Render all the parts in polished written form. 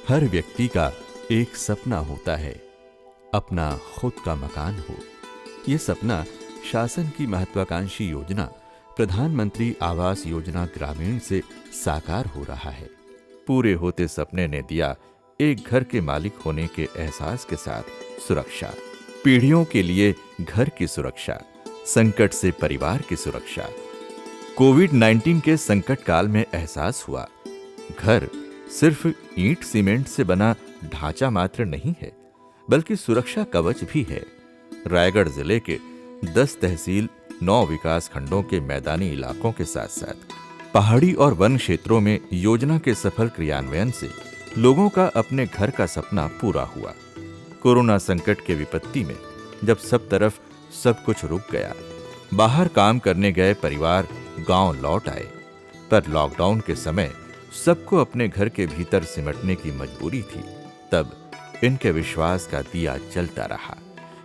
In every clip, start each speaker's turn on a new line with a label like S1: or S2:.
S1: हर व्यक्ति का एक सपना होता है, अपना खुद का मकान हो। ये सपना शासन की महत्वाकांक्षी योजना प्रधानमंत्री आवास योजना ग्रामीण से साकार हो रहा है। पूरे होते सपने ने दिया एक घर के मालिक होने के एहसास के साथ सुरक्षा, पीढ़ियों के लिए घर की सुरक्षा, संकट से परिवार की सुरक्षा। कोविड-19 के संकट काल में एहसास हुआ, घर सिर्फ ईंट सीमेंट से बना ढांचा मात्र नहीं है, बल्कि सुरक्षा कवच भी है। रायगढ़ जिले के 10 तहसील, 9 विकास खंडों के मैदानी इलाकों के साथ साथ पहाड़ी और वन क्षेत्रों में योजना के सफल क्रियान्वयन से लोगों का अपने घर का सपना पूरा हुआ। कोरोना संकट के विपत्ति में जब सब तरफ सब कुछ रुक गया, बाहर काम करने गए परिवार गांव लौट आए, पर लॉकडाउन के समय सबको अपने घर के भीतर सिमटने की मजबूरी थी। तब इनके विश्वास का दिया जलता रहा,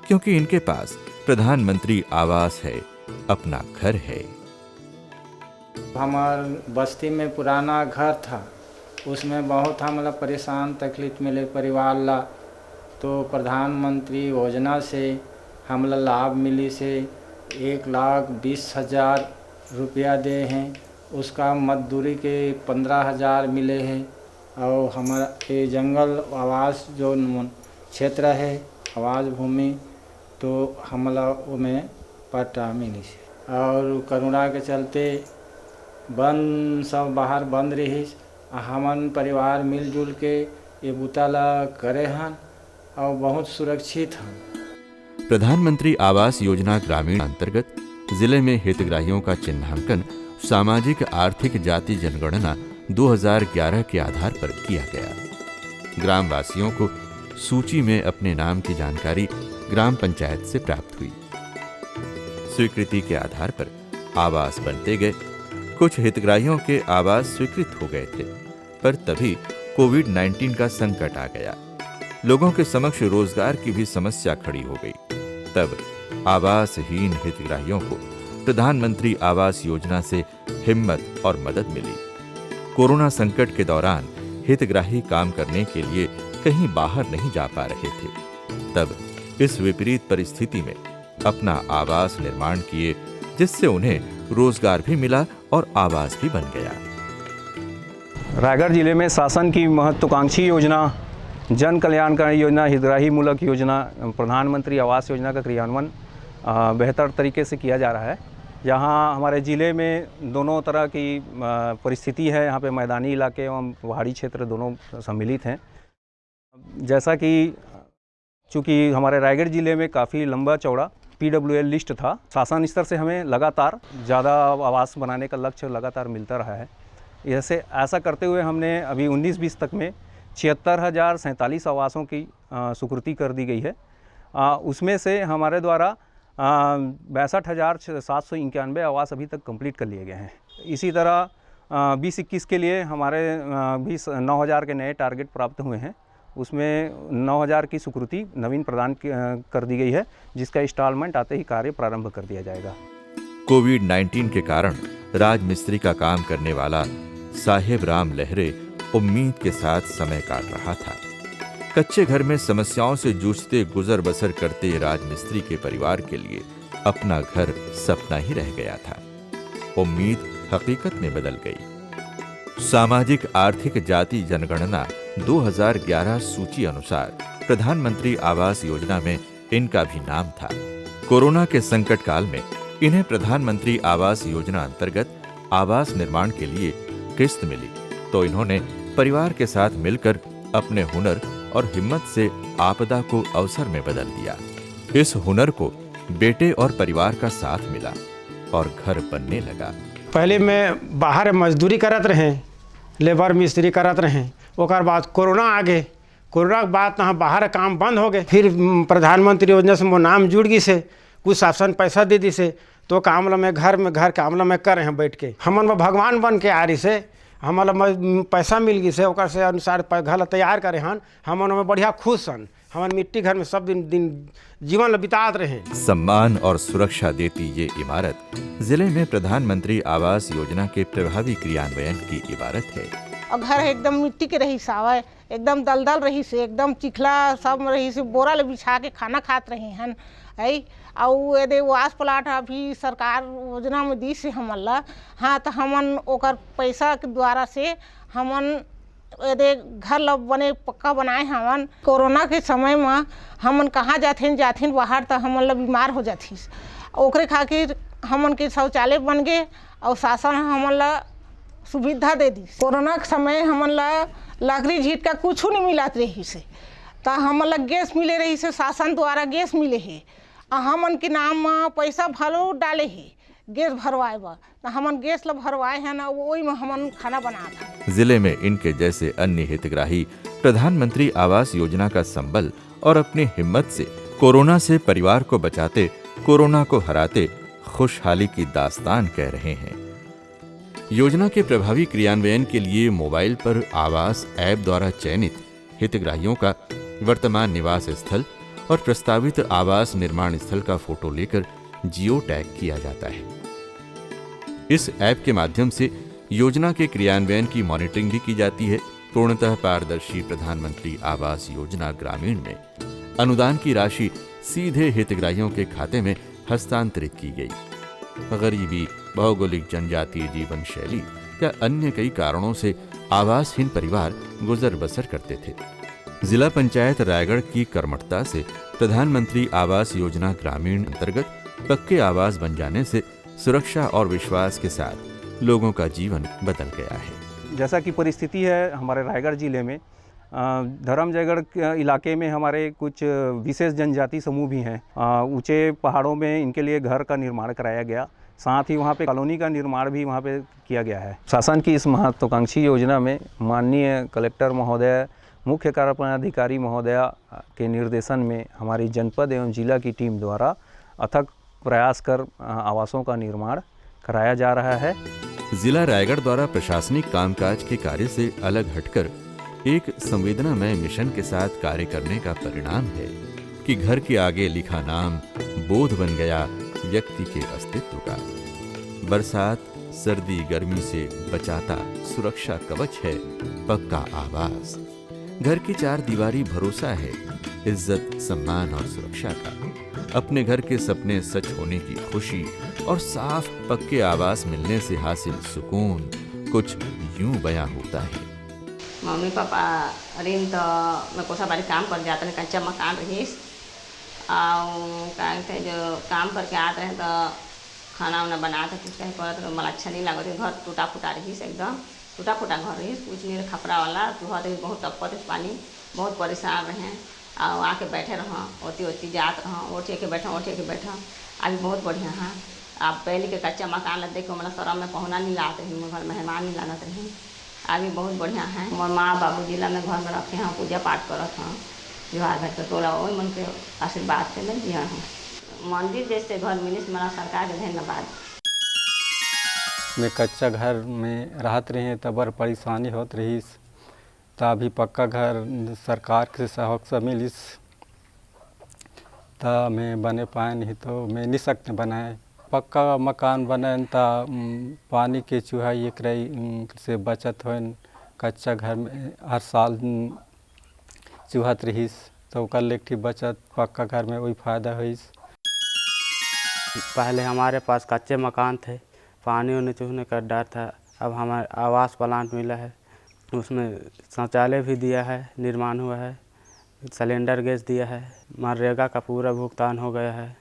S1: क्योंकि इनके पास प्रधानमंत्री आवास है, अपना घर है।
S2: हमार बस्ती में पुराना घर था, उसमें बहुत हम परेशान तकलीफ मिले परिवार ला। तो प्रधानमंत्री योजना से हमला लाभ मिली से 1,20,000 रुपया दे हैं, उसका मजदूरी के 15,000 मिले हैं। और हमारा ये जंगल आवास जो क्षेत्र है आवास भूमि, तो हमला में पट्टा मिली से। और कोरोना के चलते बंद सब बाहर बंद रही, हमन परिवार मिलजुल के ये बुताला करे हन और बहुत सुरक्षित हैं।
S1: प्रधानमंत्री आवास योजना ग्रामीण अंतर्गत जिले में हितग्राहियों का चिन्हांकन सामाजिक आर्थिक जाति जनगणना 2011 के आधार पर किया गया। ग्रामवासियों को सूची में अपने नाम की जानकारी ग्राम पंचायत से प्राप्त हुई। स्वीकृति के आधार पर आवास बनते गए। कुछ हितग्राहियों के आवास स्वीकृत हो गए थे, पर तभी कोविड-19 का संकट आ गया। लोगों के समक्ष रोजगार की भी समस्या खड़ी हो गई। तब आवासहीन हितग्राहियों को प्रधानमंत्री आवास योजना से हिम्मत और मदद मिली। कोरोना संकट के दौरान हितग्राही काम करने के लिए कहीं बाहर नहीं जा पा रहे थे। तब इस विपरीत परिस्थिति में अपना आवास निर्माण किए, जिससे उन्हें रोजगार भी मिला और आवास भी बन गया।
S3: रायगढ़ जिले में शासन की महत्वाकांक्षी योजना, जन कल्याणकारी योजना, हितग्राही मूलक योजना, प्रधानमंत्री आवास योजना का क्रियान्वयन बेहतर तरीके से किया जा रहा है। यहाँ हमारे ज़िले में दोनों तरह की परिस्थिति है। यहाँ पे मैदानी इलाके एवं पहाड़ी क्षेत्र दोनों सम्मिलित हैं। जैसा कि चूँकि हमारे रायगढ़ ज़िले में काफ़ी लंबा चौड़ा PWL लिस्ट था, शासन स्तर से हमें लगातार ज़्यादा आवास बनाने का लक्ष्य लगातार मिलता रहा है। ऐसा करते हुए हमने अभी 19-20 तक में 76,047 आवासों की स्वीकृति कर दी गई है। उसमें से हमारे द्वारा 62,791 आवास अभी तक कंप्लीट कर लिए गए हैं। इसी तरह 20-21 के लिए हमारे भी 9,000 के नए टारगेट प्राप्त हुए हैं। उसमें 9,000 की स्वीकृति नवीन प्रदान कर दी गई है, जिसका इंस्टॉलमेंट आते ही कार्य प्रारंभ कर दिया जाएगा।
S1: कोविड-19 के कारण राजमिस्त्री का काम करने वाला साहेब राम लहरे उम्मीद के साथ समय काट रहा था। कच्चे घर में समस्याओं से जूझते गुजर बसर करते राजमिस्त्री के परिवार के लिए अपना घर सपना ही रह गया था। उम्मीद हकीकत में बदल गई। सामाजिक आर्थिक जाति जनगणना 2011 सूची अनुसार प्रधानमंत्री आवास योजना में इनका भी नाम था। कोरोना के संकट काल में इन्हें प्रधानमंत्री आवास योजना अंतर्गत आवास निर्माण के लिए किस्त मिली, तो इन्होंने परिवार के साथ मिलकर अपने हुनर और हिम्मत से आपदा को अवसर में बदल दिया। इस हुनर को बेटे और परिवार का साथ मिला और घर बनने लगा।
S4: पहले मैं बाहर मजदूरी करत रहे, लेबर मिस्त्री करत रहे। ओकर बाद कोरोना आ गए। कोरोना के बाद तहाँ बाहर काम बंद हो गए। फिर प्रधानमंत्री योजना से मोर नाम जुड़ गई से, कुछ शासन पैसा दे दी से, तो काम में घर के आमला में कर रहे हैं बैठ के। हमन भगवान बन के आ रही से, हमारा पैसा मिल गई से, ओकर से अनुसार घर तैयार करे हन। हमन में बढ़िया खुश हन। हमारे मिट्टी घर में सब दिन जीवन बितात रहे।
S1: सम्मान और सुरक्षा देती ये इमारत जिले में प्रधानमंत्री आवास योजना के प्रभावी क्रियान्वयन की इबारत है।
S5: और घर एकदम मिट्टी के रही सावे, एकदम दलदल रही से, एकदम चिखला सब रही से, बोरा ले बिछा के खाना खात रही हन है। और यदि वास प्लाट अभी सरकार योजना में दी से हमन ला, हाँ तो हमन ओकर पैसा के द्वारा से हमन यदि घर ला बने पक्का बनाए हमन। कोरोना के समय में हमन कहाँ जाथिन बाहर तो हमन ला बीमार हो जाथिस, ओकरे खातिर हमन के शौचालय बन गए और शासन हमन ला सुविधा दे दी। कोरोना के समय हमन ला लकड़ी झीट का कुछ नहीं मिलत रही से, तो हमन ला गैस मिले रही से, शासन द्वारा गैस मिले है। हमन के नाम में पैसा भलो डाले है गैस भरवाए बा, तो हमन गैस ला भरवाए हैं ना, वही में हमन खाना बनाते हैं।
S1: जिले में इनके जैसे अन्य हितग्राही प्रधानमंत्री आवास योजना का संबल और अपनी हिम्मत से कोरोना से परिवार को बचाते, कोरोना को हराते खुशहाली की दास्तान कह रहे हैं। योजना के प्रभावी क्रियान्वयन के लिए मोबाइल पर आवास ऐप द्वारा चयनित हितग्राहियों का वर्तमान निवास स्थल और प्रस्तावित आवास निर्माण स्थल का फोटो लेकर जियो टैग किया जाता है। इस ऐप के माध्यम से योजना के क्रियान्वयन की मॉनिटरिंग भी की जाती है। पूर्णतः पारदर्शी प्रधानमंत्री आवास योजना ग्रामीण में अनुदान की राशि सीधे हितग्राहियों के खाते में हस्तांतरित की गई। गरीबी, भौगोलिक जनजातीय जीवन शैली या अन्य कई कारणों से आवासहीन परिवार गुजर बसर करते थे। जिला पंचायत रायगढ़ की कर्मठता से प्रधानमंत्री आवास योजना ग्रामीण अंतर्गत पक्के आवास बन जाने से सुरक्षा और विश्वास के साथ लोगों का जीवन बदल गया है।
S3: जैसा कि परिस्थिति है हमारे रायगढ़ जिले में, धर्मजयगढ़ के इलाके में हमारे कुछ विशेष जनजाति समूह भी हैं। ऊंचे पहाड़ों में इनके लिए घर का निर्माण कराया गया, साथ ही वहाँ पे कॉलोनी का निर्माण भी वहाँ पे किया गया है। शासन की इस महत्वाकांक्षी योजना में माननीय कलेक्टर महोदय, मुख्य कार्यपालन अधिकारी महोदया के निर्देशन में हमारी जनपद एवं जिला की टीम द्वारा अथक प्रयास कर आवासों का निर्माण कराया जा रहा है।
S1: जिला रायगढ़ द्वारा प्रशासनिक कामकाज के कार्य से अलग हटकर एक संवेदनामय मिशन के साथ कार्य करने का परिणाम है कि घर के आगे लिखा नाम बोध बन गया व्यक्ति के अस्तित्व का। बरसात, सर्दी, गर्मी से बचाता सुरक्षा कवच है पक्का आवास। घर की चार दीवारी भरोसा है इज्जत, सम्मान और सुरक्षा का। अपने घर के सपने सच होने की खुशी और साफ पक्के आवास मिलने से हासिल सुकून कुछ यूं बयां होता है।
S6: मम्मी पापा रिन तो मैं कोसा बारी काम कर जाते हैं, कच्चा मकान रहीस और कहते जो काम करके आते हैं तो खाना वाना बनाते कुछ कहीं करते तो मला अच्छा नहीं लगे। घर टूटा फूटा रहीस, एकदम टूटा फूटा घर रहीस, कुछ नहीं खपरा वाला तुहर बहुत टपकत पानी, बहुत परेशान रहे और आके बैठे रहा, ओती जात रहा, ओठे के बैठा अभी बहुत बढ़िया है। आप पहले के कच्चा मकान देख के हमारा शरम में पहुना नहीं लाते हैं, घर मेहमान नहीं लाना रही, अभी बहुत बढ़िया है। हमारे माँ बाबू जिला में घर में रखे हैं, पूजा पाठ करत हैं, जोहार घर के टोला वही मन के आशीर्वाद से मिल दिया हूँ। मंदिर जैसे घर मिली से हमारा सरकार के धन्यवाद।
S7: मैं कच्चा घर में रहत रही तब बड़ परेशानी होत रही, तभी पक्का घर सरकार के सहयोग से मिलिस तो मैं बने पाए, नहीं तो मैं नहीं सकते बनाए। पक्का मकान बने तो पानी के चूहा एक रही से बचत हो। कच्चा घर में हर साल चूहत रहीस तो ओकर लेखी बचत, पक्का घर में वही फायदा हुईस।
S8: पहले हमारे पास कच्चे मकान थे, पानी उन्हें चूहने का डर था। अब हमारे आवास प्लांट मिला है, उसमें शौचालय भी दिया है, निर्माण हुआ है, सिलेंडर गैस दिया है, मनरेगा का पूरा भुगतान हो गया है,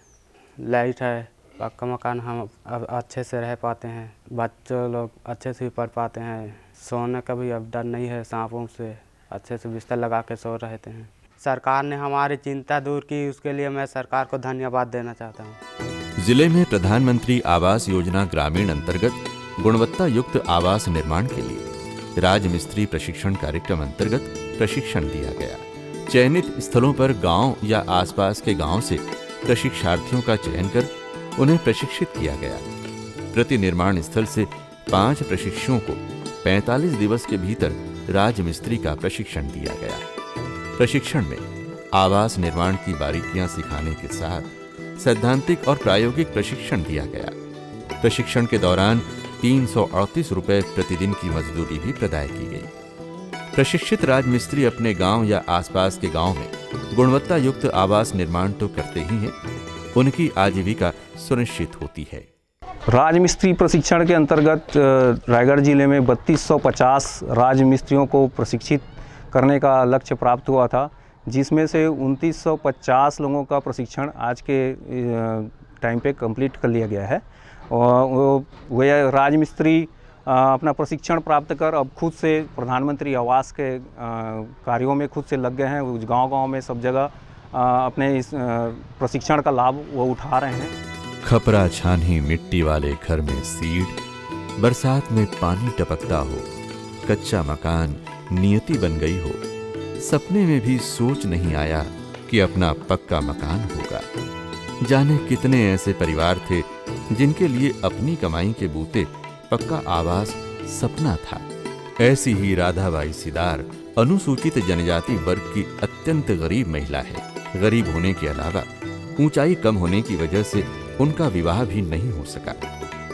S8: लाइट है। पक्का मकान हम अब अच्छे से रह पाते हैं, बच्चों लोग अच्छे से भी पढ़ पाते हैं, सोने का भी अब डर नहीं है, सांपों से अच्छे से बिस्तर लगा के सो रहते हैं। सरकार ने हमारी चिंता दूर की, उसके लिए मैं सरकार को धन्यवाद देना चाहता हूँ।
S1: जिले में प्रधानमंत्री आवास योजना ग्रामीण अंतर्गत गुणवत्ता युक्त आवास निर्माण के लिए राजमिस्त्री प्रशिक्षण कार्यक्रम अंतर्गत प्रशिक्षण दिया गया। चयनित स्थलों पर गांव या आसपास के गांव से प्रशिक्षार्थियों का चयन कर उन्हें प्रशिक्षित किया गया। प्रति निर्माण स्थल से 5 प्रशिक्षुओं को 45 दिवस के भीतर राजमिस्त्री का प्रशिक्षण दिया गया। प्रशिक्षण में आवास निर्माण की बारीकियां सिखाने के साथ सैद्धांतिक और प्रायोगिक प्रशिक्षण दिया गया। प्रशिक्षण के दौरान 338 रुपए प्रतिदिन की मजदूरी भी प्रदाय की गई। प्रशिक्षित राजमिस्त्री अपने गांव या आसपास के गांव में गुणवत्ता युक्त आवास निर्माण तो करते ही हैं, उनकी आजीविका सुनिश्चित होती है।
S3: राजमिस्त्री प्रशिक्षण के अंतर्गत रायगढ़ जिले में 3250 राजमिस्त्रियों को प्रशिक्षित करने का लक्ष्य प्राप्त हुआ था, जिसमें से 2950 लोगों का प्रशिक्षण आज के टाइम पे कंप्लीट कर लिया गया है। और वह राजमिस्त्री अपना प्रशिक्षण प्राप्त कर अब खुद से प्रधानमंत्री आवास के कार्यों में खुद से लग गए हैं। गांव-गांव में सब जगह अपने इस प्रशिक्षण का लाभ वो उठा रहे हैं।
S1: खपरा छानी मिट्टी वाले घर में सीढ़, बरसात में पानी टपकता हो, कच्चा मकान नियति बन गई हो, सपने में भी सोच नहीं आया कि अपना पक्का मकान होगा। जाने कितने ऐसे परिवार थे जिनके लिए अपनी कमाई के बूते पक्का आवास सपना था। ऐसी ही राधाबाई सिदार अनुसूचित जनजाति वर्ग की अत्यंत गरीब महिला है। गरीब होने के अलावा ऊंचाई कम होने की वजह से उनका विवाह भी नहीं हो सका।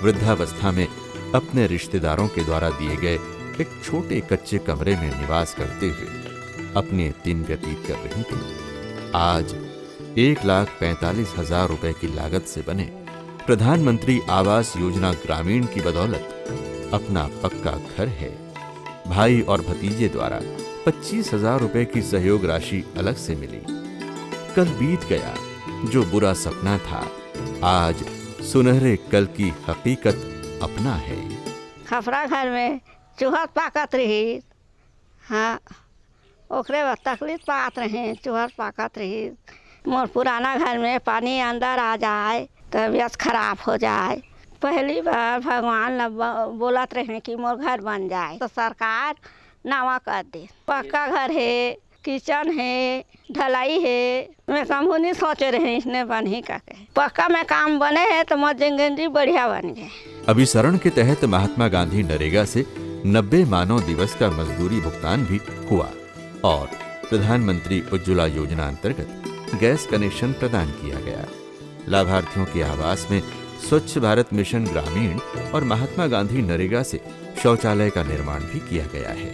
S1: वृद्धावस्था में अपने रिश्तेदारों के द्वारा दिए गए एक छोटे कच्चे कमरे में निवास करते हुए अपने दिन व्यतीत कर रही थी। आज 1,45,000 रुपए की लागत से बने प्रधानमंत्री आवास योजना ग्रामीण की बदौलत अपना पक्का घर है। भाई और भतीजे द्वारा 25,000 रुपए की सहयोग राशि अलग से मिली। कल बीत गया जो बुरा सपना था, आज सुनहरे कल की हकीकत अपना है।
S9: खपरा घर में चूहर पाकत रही, हाँ ओकरे तकलीफ पात रहे, चूहर पाकत रही। मोर पुराना घर में पानी अंदर आ जाए, तबीयत खराब हो जाए। पहली बार भगवान बोलत रहे कि मोर घर बन जाए, तो सरकार नावा कर दे। पक्का घर है, किचन है, ढलाई है। मैं कम नहीं सोचे रहे इसने बन ही का पक्का में काम बने है तो मोर जिंदगी बढ़िया बन गए।
S1: अभिसरण के तहत महात्मा गांधी नरेगा से 90 मानव दिवस का मजदूरी भुगतान भी हुआ और प्रधानमंत्री उज्ज्वला योजना अंतर्गत गैस कनेक्शन प्रदान किया गया। लाभार्थियों के आवास में स्वच्छ भारत मिशन ग्रामीण और महात्मा गांधी नरेगा से शौचालय का निर्माण भी किया गया है।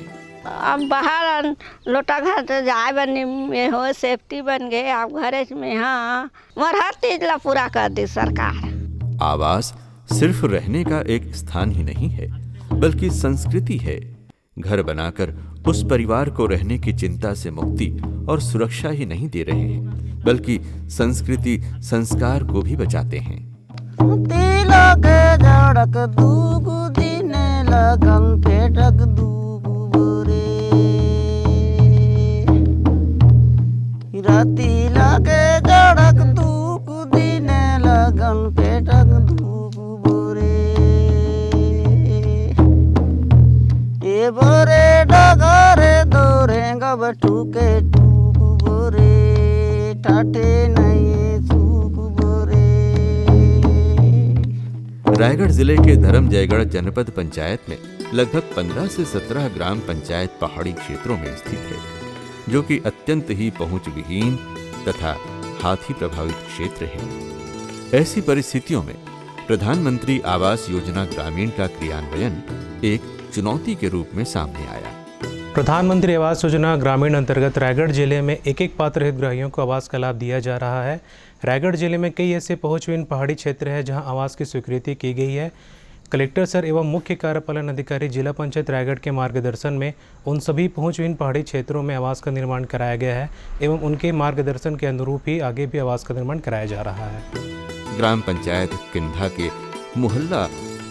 S9: अब बाहर लोटा घर तो जाए बनी में हो, सेफ्टी बन गए। अब घर में हाँ मोर हर चीज ला पूरा कर दी सरकार।
S1: आवास सिर्फ रहने का एक स्थान ही नहीं है, बल्कि संस्कृति है। घर बनाकर उस परिवार को रहने की चिंता से मुक्ति और सुरक्षा ही नहीं दे रहे हैं, बल्कि संस्कृति संस्कार को भी बचाते हैं।
S10: तिलक जड़क दूगु दिन लगन पेटक दूगु रे, तिलक जड़क दूगु दिन लगन पेटक दूगु रे। ए बोरे डगरे दोरे गब ठुके टूगु बोरे, टाटे नहीं सूगु बोरे।
S1: रायगढ़ जिले के धर्मजयगढ़ जनपद पंचायत में लगभग 15 से 17 ग्राम पंचायत पहाड़ी क्षेत्रों में स्थित है, जो कि अत्यंत ही पहुंच विहीन तथा हाथी प्रभावित क्षेत्र है। ऐसी परिस्थितियों में प्रधानमंत्री आवास योजना ग्रामीण का क्रियान्वयन एक चुनौती के रूप में सामने आया।
S11: प्रधानमंत्री आवास योजना ग्रामीण अंतर्गत रायगढ़ जिले में एक पात्र हितग्राहियों को आवास का लाभ दिया जा रहा है। रायगढ़ जिले में कई ऐसे पहुंचविहीन पहाड़ी क्षेत्र है जहां आवास की स्वीकृति की गई है। कलेक्टर सर एवं मुख्य कार्यपालन अधिकारी जिला पंचायत रायगढ़ के मार्गदर्शन में उन सभी पहुंचविहीन पहाड़ी क्षेत्रों में आवास का निर्माण कराया गया है एवं उनके मार्गदर्शन के अनुरूप ही आगे भी आवास का निर्माण कराया जा रहा है।
S1: ग्राम पंचायत किंधा के मोहल्ला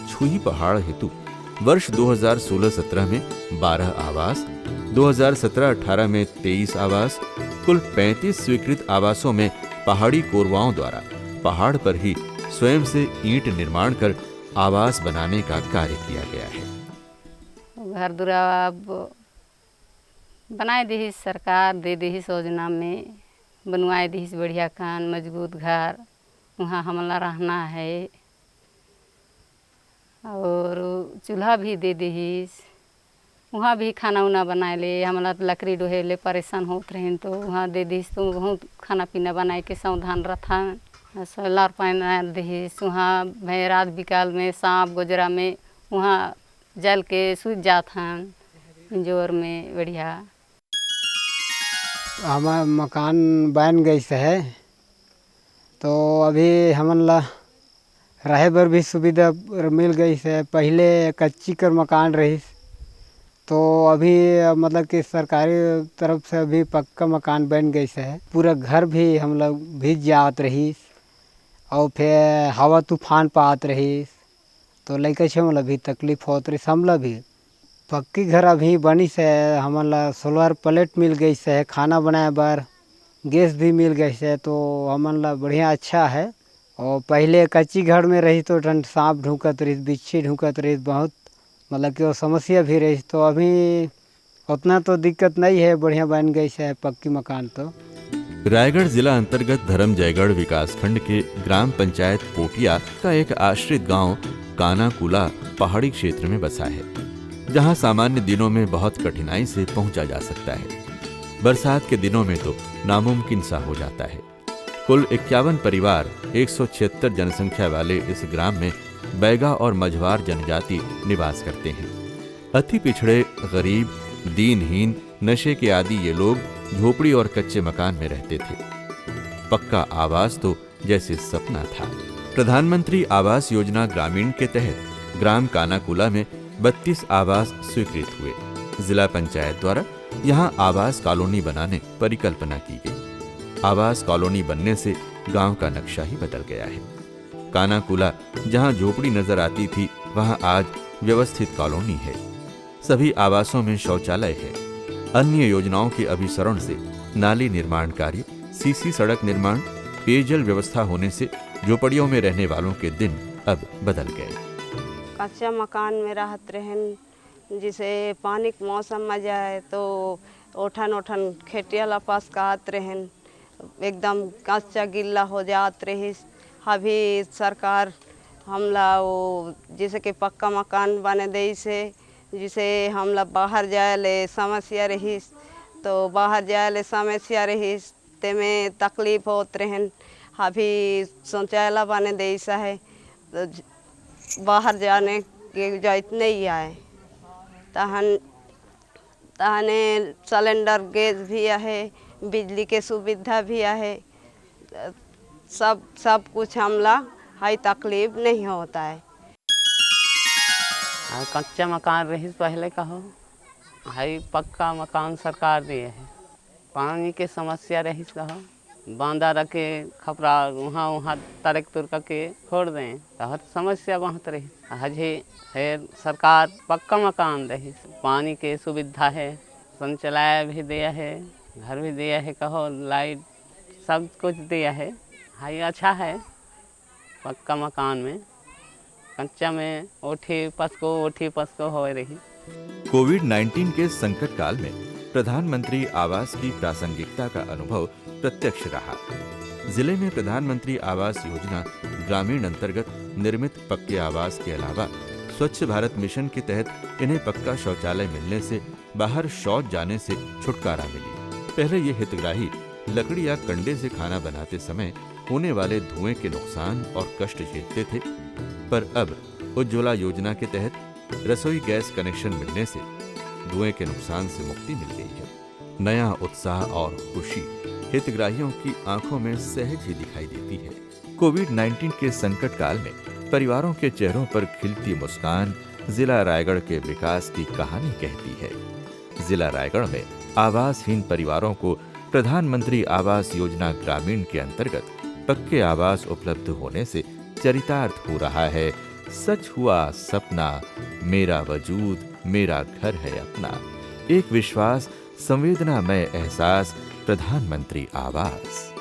S1: छुई पहाड़ हेतु वर्ष 2016-17 में 12 आवास, 2017-18 में 23 आवास, कुल 35 स्वीकृत आवासों में पहाड़ी कोरवाओं द्वारा पहाड़ पर ही स्वयं से ईंट निर्माण कर आवास बनाने का कार्य किया गया है।
S12: घर दुरा बनाए दी सरकार, दे दी योजना में बनवाए दी बढ़िया कान मजबूत घर, वहाँ हमला रहना है और चूल्हा भी दे दी, वहाँ भी खाना उना बनाए ले। हमला लकड़ी डोहे ले परेशान होते रहे तो वहाँ दे दी, तो बहुत खाना पीना बनाए के सावधान रहा। सोलर पैनल दी, वहाँ रात बिकाल में सांप गोजरा में वहाँ जल के सूझ जात हन जोर में बढ़िया।
S4: हमारा मकान बन गई से है तो अभी हमन ला रहे बर भी सुविधा मिल गई से। पहले कच्ची कर मकान रही तो अभी मतलब कि सरकारी तरफ से अभी पक्का मकान बन गई से है। पूरा घर भी हम लोग भीग जात रही और फिर हवा तूफान पात रही तो लइका छे मतलब भी तकलीफ होत रही। हमला भी पक्की घर अभी बनी से हमन ला सोलर प्लेट मिल गई से, खाना बनाए बर गैस भी मिल गई से तो हमन ला बढ़िया अच्छा है। और पहले कच्ची घर में रही तो ठंड सांप ढूंकत रही, बिच्छी ढूंकत रही, बहुत मतलब कि वो समस्या भी रही। तो अभी उतना तो दिक्कत नहीं है, बढ़िया बन गई है पक्की मकान। तो
S1: रायगढ़ जिला अंतर्गत धर्मजयगढ़ विकासखंड के ग्राम पंचायत पोटिया का एक आश्रित गांव कानाकुला पहाड़ी क्षेत्र में बसा है, जहां सामान्य दिनों में बहुत कठिनाई से पहुंचा जा सकता है। बरसात के दिनों में तो नामुमकिन सा हो जाता है। कुल 51 परिवार 176 जनसंख्या वाले इस ग्राम में बैगा और मझवार जनजाति निवास करते हैं। अति पिछड़े, गरीब, दीनहीन, नशे के आदि ये लोग झोपड़ी और कच्चे मकान में रहते थे। पक्का आवास तो जैसे सपना था। प्रधानमंत्री आवास योजना ग्रामीण के तहत ग्राम कानाकुला में 32 आवास स्वीकृत हुए। जिला पंचायत द्वारा यहाँ आवास कॉलोनी बनाने परिकल्पना की गई। आवास कॉलोनी बनने से गांव का नक्शा ही बदल गया है। कानाकुला जहां झोपड़ी नजर आती थी, वहां आज व्यवस्थित कॉलोनी है। सभी आवासों में शौचालय है। अन्य योजनाओं के अभिसरण से नाली निर्माण कार्य, सीसी सड़क निर्माण, पेयजल व्यवस्था होने से झोपड़ियों में रहने वालों के दिन अब बदल गए।
S6: कच्चा मकान में रहत रहन, जिसे पानी के मौसम में जाए तो ओठन ओठन खेतिया ला पास कात रहन, एकदम कच्चा गिल्ला हो जात रही। अभी सरकार हमला वो जैसे कि पक्का मकान बने दे से, जिसे हमला बाहर जाए ले समस्या रही तो बाहर जाए ले समस्या रही ते में तकलीफ होत रहन। अभी शौचालय बने दे सा है तो बाहर जाने के जाइत नहीं आए। तहने सिलेंडर गैस भी है, बिजली के सुविधा भी है, सब कुछ हमला हाई तकलीफ नहीं होता है।
S8: कच्चा मकान रही पहले का हो, हाई पक्का मकान सरकार दिए है। पानी के समस्या रही कहो, बांधा रखे खपरा वहाँ तरक तुरक के छोड़ दें तो हर समस्या बहुत रही। हजे है सरकार पक्का मकान रही, पानी के सुविधा है, शौचालय भी दिया है, घर भी दिया है, कहो लाइट सब कुछ दिया है। हाई अच्छा है पक्का मकान में। कच्चा में ओठी पसको हो रही।
S1: कोविड-19 के संकट काल में प्रधानमंत्री आवास की प्रासंगिकता का अनुभव प्रत्यक्ष रहा। जिले में प्रधानमंत्री आवास योजना ग्रामीण अंतर्गत निर्मित पक्के आवास के अलावा स्वच्छ भारत मिशन के तहत इन्हें पक्का शौचालय मिलने से बाहर शौच जाने से छुटकारा मिली। पहले ये हितग्राही लकड़ी या कंडे से खाना बनाते समय होने वाले धुएं के नुकसान और कष्ट झेलते थे, पर अब उज्ज्वला योजना के तहत रसोई गैस कनेक्शन मिलने से धुएं के नुकसान से मुक्ति मिल गई है। नया उत्साह और खुशी हितग्राहियों की आंखों में सहज ही दिखाई देती है। कोविड-19 के संकट काल में परिवारों के चेहरों पर खिलती मुस्कान जिला रायगढ़ के विकास की कहानी कहती है। जिला रायगढ़ में आवासहीन परिवारों को प्रधानमंत्री आवास योजना ग्रामीण के अंतर्गत पक्के आवास उपलब्ध होने से चरितार्थ हो रहा है। सच हुआ सपना, मेरा वजूद मेरा घर है अपना। एक विश्वास, संवेदनामय एहसास, प्रधानमंत्री आवास।